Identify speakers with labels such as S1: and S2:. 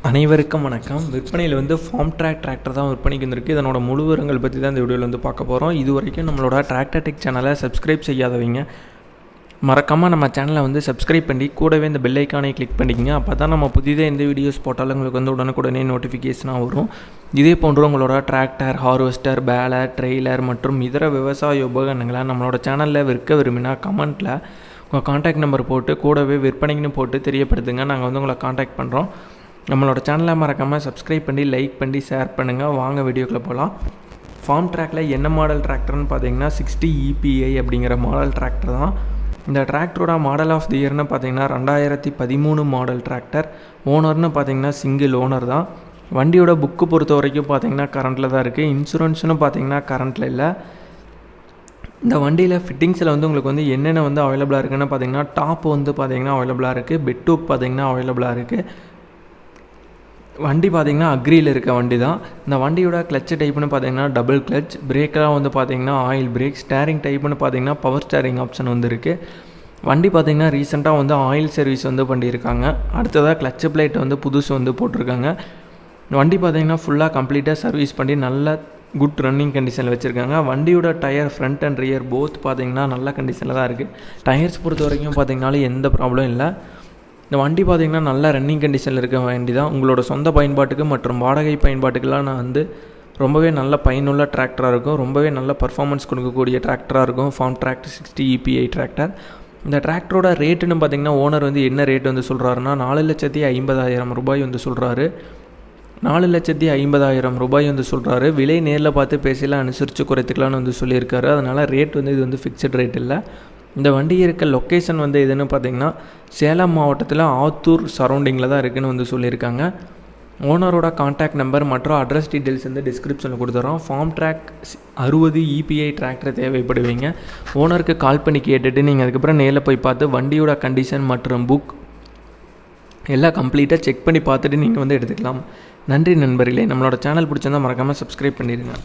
S1: அனைவருக்கும் வணக்கம். விற்பனையில் ஃபார்ம் டிராக்டர் தான் விற்பனைக்கு வந்திருக்கு. இதனோட முழு விவரங்கள் பற்றி தான் இந்த வீடியோவில் பார்க்க போகிறோம். இது வரைக்கும் நம்மளோட டிராக்டர் டெக் சேனலை சப்ஸ்கிரைப் செய்யாதவங்க மறக்காமல் நம்ம சேனலை சப்ஸ்கிரைப் பண்ணி கூடவே இந்த பெல் ஐக்கானை கிளிக் பண்ணிக்கங்க. அப்போ தான் நம்ம புதிதாக எந்த வீடியோஸ் போட்டாலும் உங்களுக்கு உடனுக்குடனே நோட்டிஃபிகேஷனாக வரும். இதே போன்று உங்களோட டிராக்டர், ஹார்வெஸ்டர், பேலர், ட்ரெய்லர் மற்றும் இதர விவசாய உபகரணங்களை நம்மளோட சேனலில் விற்க விரும்பினா கமெண்ட்டில் உங்கள் கான்டாக்ட் நம்பர் போட்டு கூடவே விற்பனைக்குன்னு போட்டு தெரியப்படுத்துங்க. நாங்கள் உங்களை கான்டாக்ட் பண்ணுறோம். நம்மளோட சேனலை மறக்காமல் சப்ஸ்கிரைப் பண்ணி லைக் பண்ணி ஷேர் பண்ணுங்கள். வாங்க வீடியோக்குள்ளே போகலாம். ஃபார்ம் ட்ராக்கில் என்ன மாடல் டிராக்டர்னு பார்த்தீங்கன்னா 60 EPI அப்படிங்கிற மாடல் டிராக்டர் தான். இந்த டிராக்டரோட மாடல் ஆஃப் தி இயர்னு பார்த்தீங்கன்னா 2013 மாடல் டிராக்டர். ஓனர்னு பார்த்தீங்கன்னா சிங்கிள் ஓனர் தான். வண்டியோட புக்கு பொறுத்த வரைக்கும் பார்த்தீங்கன்னா கரண்ட்டில் தான் இருக்குது. இன்சூரன்ஸ்னு பார்த்தீங்கன்னா கரண்ட்டில் இல்லை. இந்த வண்டியில் ஃபிட்டிங்ஸில் உங்களுக்கு என்னென்ன அவைலபிளாக இருக்குதுன்னு பார்த்தீங்கன்னா டாப் பார்த்தீங்கன்னா அவைலபிளாக இருக்குது. பெட் டூப் பார்த்தீங்கன்னா அவைலபிளாக இருக்குது. வண்டி பார்த்திங்கன்னா அக்ரியில் இருக்க வண்டி தான். இந்த வண்டியோட கிளச் டைப்புன்னு பார்த்தீங்கன்னா டபுள் கிளச். பிரேக்கெலாம் பார்த்தீங்கன்னா ஆயில் பிரேக். ஸ்டேரிங் டைப்புன்னு பார்த்தீங்கன்னா பவர் ஸ்டேரிங் ஆப்ஷன் இருக்குது. வண்டி பார்த்திங்கன்னா ரீசெண்டாக ஆயில் சர்வீஸ் பண்ணியிருக்காங்க. அடுத்ததாக கிளச் பிளேட் புதுசு போட்டிருக்காங்க. வண்டி பார்த்திங்கன்னா ஃபுல்லாக கம்ப்ளீட்டாக சர்வீஸ் பண்ணி நல்ல குட் ரன்னிங் கண்டிஷனில் வச்சுருக்காங்க. வண்டியோட tyre front and rear both பார்த்திங்கன்னா நல்ல கண்டிஷனில் தான் இருக்குது. டயர்ஸ் பொறுத்த வரைக்கும் பார்த்திங்கனாலும் எந்த ப்ராப்ளம் இல்லை. இந்த வண்டி பார்த்திங்கன்னா நல்ல ரன்னிங் கண்டிஷனில் இருக்க வண்டி தான். உங்களோட சொந்த பயன்பாட்டுக்கு மற்றும் வாடகை பயன்பாட்டுக்கெல்லாம் நான் ரொம்பவே நல்ல பயனுள்ள டிராக்டராக இருக்கும். ரொம்பவே நல்ல பர்ஃபார்மன்ஸ் கொடுக்கக்கூடிய டிராக்டராக இருக்கும் ஃபார்ம் டிராக்டர் 60 EPI டிராக்டர். இந்த டிராக்டரோட ரேட்டுன்னு பார்த்திங்கன்னா ஓனர் என்ன ரேட் சொல்கிறாருன்னா 4,50,000 ரூபாய் சொல்கிறாரு. 4,50,000 ரூபாய் சொல்கிறாரு. விலை நேரில் பார்த்து பேசலாம், அனுசரித்து குறைத்துக்கலான்னு சொல்லியிருக்காரு. அதனால் ரேட் இது ஃபிக்ஸட் ரேட் இல்லை. இந்த வண்டி இருக்க லொக்கேஷன் எதுன்னு பார்த்தீங்கன்னா சேலம் மாவட்டத்தில் ஆத்தூர் சரௌண்டிங்கில் தான் இருக்குதுன்னு சொல்லியிருக்காங்க. ஓனரோட கான்டாக்ட் நம்பர் மற்றும் அட்ரஸ் டீட்டெயில்ஸ் டிஸ்கிரிப்ஷனில் கொடுத்துறோம். ஃபார்ம் ட்ராக் 60 EPI டிராக்டர் தேவைப்படுவீங்க. ஓனருக்கு கால் பண்ணி கேட்டுட்டு நீங்கள் அதுக்கப்புறம் நேரில் போய் பார்த்து வண்டியோட கண்டிஷன் மற்றும் புக் எல்லாம் கம்ப்ளீட்டாக செக் பண்ணி பார்த்துட்டு நீங்கள் எடுத்துக்கலாம். நன்றி நண்பர்களே. நம்மளோட சேனல் பிடிச்சிருந்தால் மறக்காமல் சப்ஸ்கிரைப் பண்ணிடுங்க.